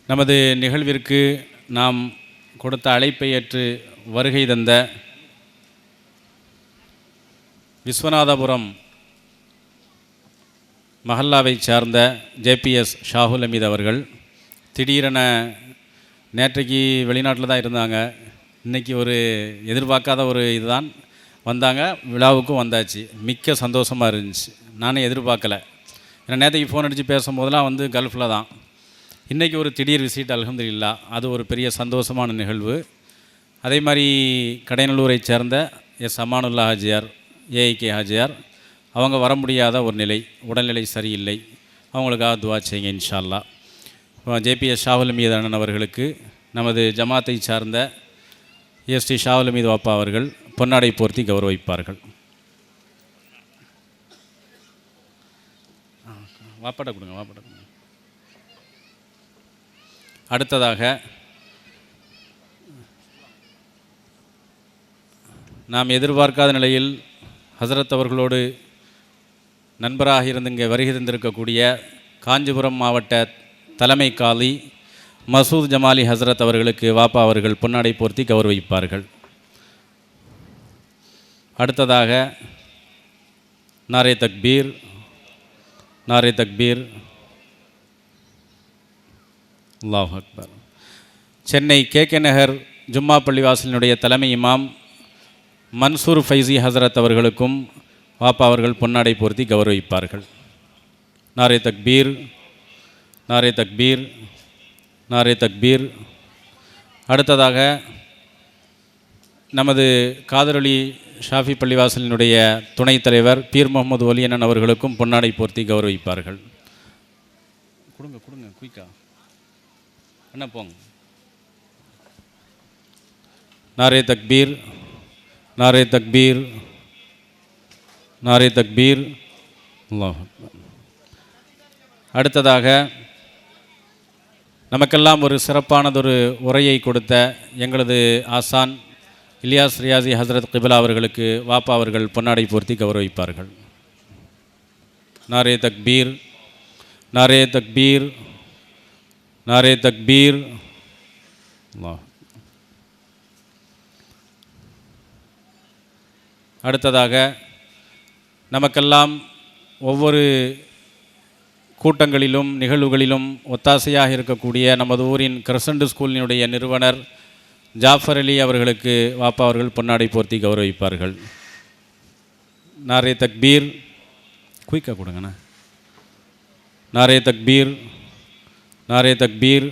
நமது நிகழ்விற்கு நாம் கொடுத்த அழைப்பை ஏற்று வருகை தந்த விஸ்வநாதபுரம் மஹல்லாவை சார்ந்த ஜேபிஎஸ் ஷாகுல் அமீத் அவர்கள் திடீரென நேற்றைக்கு வெளிநாட்டில் தான் இருந்தாங்க. இன்றைக்கி ஒரு எதிர்பார்க்காத ஒரு இதுதான் வந்தாங்க. விழாவுக்கும் வந்தாச்சு. மிக்க சந்தோஷமாக இருந்துச்சு. நானே எதிர்பார்க்கலை. ஏன்னா நேற்றைக்கு ஃபோன் அடித்து பேசும்போதெல்லாம் கல்ஃபில் தான். இன்றைக்கி ஒரு திடீர் விசிட், அல்ஹம்துலில்லாஹ். அது ஒரு பெரிய சந்தோஷமான நிகழ்வு. அதே மாதிரி கடையநல்லூரை சேர்ந்த எஸ் அமானுல்லா ஹாஜியார், ஏஐகே ஹாஜியார், அவங்க வர முடியாத ஒரு நிலை, உடல்நிலை சரியில்லை. அவங்களுக்காக துவா செய்யுங்க இன்ஷா அல்லாஹ். ஜேபிஎஸ் ஷாகுல் அமீத் அண்ணன் அவர்களுக்கு நமது ஜமாத்தை சார்ந்த எஸ்டி ஷாகுல் அமீத் வாப்பா அவர்கள் பொன்னாடை போர்த்தி கௌரவிப்பார்கள். வாப்பாட்ட கொடுங்க, வாப்பாட்ட கொடுங்க. அடுத்ததாக நாம் எதிர்பார்க்காத நிலையில் ஹசரத் அவர்களோடு நண்பராக இருந்து இங்கே வருகை தந்திருக்கக்கூடிய காஞ்சிபுரம் மாவட்ட தலைமை காலி மசூத் ஜமாலி ஹசரத் அவர்களுக்கு வாப்பா அவர்கள் பொன்னாடை போர்த்தி கௌரவிப்பார்கள். அடுத்ததாக நாரே தக்பீர், நாரே தக்பீர், அல்லாஹ் அக்பர். சென்னை கேகே நகர் ஜும்மா பள்ளிவாசலினுடைய தலைமை இமாம் மன்சூர் ஃபைசி ஹசரத் அவர்களுக்கும் வாப்பா அவர்கள் பொன்னாடை போர்த்தி கௌரவிப்பார்கள். நாரே தக்பீர், நாரே தக்பீர், நாரே தக்பீர். அடுத்ததாக நமது காதரொலி ஷாஃபி பள்ளிவாசலினுடைய துணைத் தலைவர் பீர் முகமது ஒலியண்ணன் அவர்களுக்கும் பொன்னாடை போர்த்தி கௌரவிப்பார்கள். கொடுங்க கொடுங்க குயிக்கா என்ன போங்க. நாரே தக்பீர், நாரே தக்பீர், நாரே தக்பீர், அல்லாஹ் அக்பர். அடுத்ததாக நமக்கெல்லாம் ஒரு சிறப்பானதொரு உரையை கொடுத்த எங்களது ஆசான் இலியாஸ் ரியாசி ஹசரத் கிபிலா அவர்களுக்கு வாப்பா அவர்கள் பொன்னாடை போர்த்தி கௌரவிப்பார்கள். நாரே தக்பீர், நாரே தக்பீர், நாரே தக்பீர், அல்லாஹ். அடுத்ததாக நமக்கெல்லாம் ஒவ்வொரு கூட்டங்களிலும் நிகழ்வுகளிலும் ஒத்தாசையாக இருக்கக்கூடிய நமது ஊரின் கிரசண்ட் ஸ்கூலினுடைய நிறுவனர் ஜாஃபர் அலி அவர்களுக்கு வாப்பா அவர்கள் பொன்னாடை போர்த்தி கௌரவிப்பார்கள். நாரே தக்பீர், குயிக்காக கொடுங்கண்ணா. நாரே தக்பீர், நாரே தக்பீர்.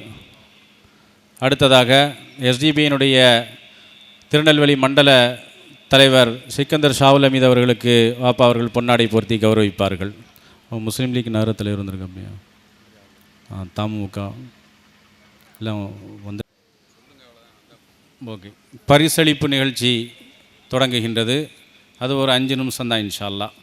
அடுத்ததாக எஸ்டிபியினுடைய திருநெல்வேலி மண்டல தலைவர் சிக்கந்தர் ஷாவுல் அமீத் அவர்களுக்கு வாப்பா அவர்கள் பொன்னாடை போர்த்தி கௌரவிப்பார்கள். முஸ்லீம் லீக் நகர தலைவர் வந்திருக்கா? தமுக எல்லாம் வந்து ஓகே. பரிசளிப்பு நிகழ்ச்சி தொடங்குகின்றது. அது ஒரு 5 நிமிஷம் தான் இன்ஷா அல்லாஹ்.